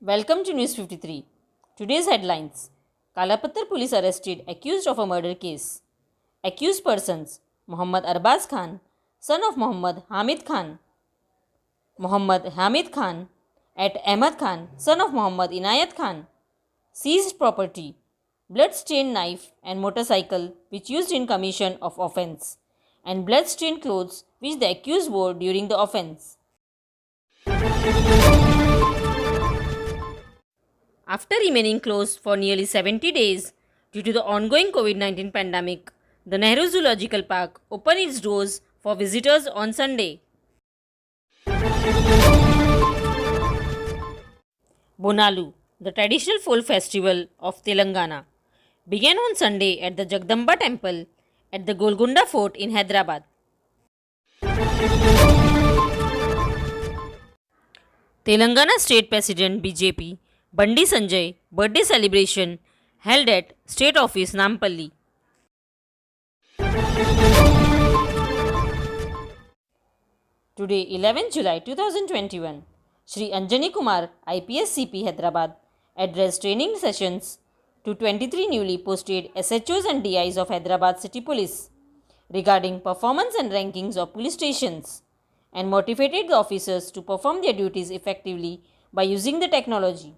Welcome to News 53. Today's headlines: Kalapattar police arrested accused of a murder case. Accused persons: Muhammad Arbaz Khan, son of Muhammad Hamid Khan. Muhammad Hamid Khan at Ahmad Khan, son of Muhammad Inayat Khan. Seized property: blood-stained knife and motorcycle which used in commission of offence, and blood-stained clothes which the accused wore during the offence. After remaining closed for nearly 70 days due to the ongoing COVID-19 pandemic, the Nehru Zoological Park opened its doors for visitors on Sunday. Bonalu, the traditional folk festival of Telangana, began on Sunday at the Jagdamba temple at the Golconda Fort in Hyderabad. Telangana State President BJP Bandi Sanjay birthday celebration held at State Office Nampalli. Today, 11 July 2021, Shri Anjani Kumar, IPS CP Hyderabad, addressed training sessions to 23 newly posted SHOs and DIs of Hyderabad City Police regarding performance and rankings of police stations, and motivated the officers to perform their duties effectively by using the technology.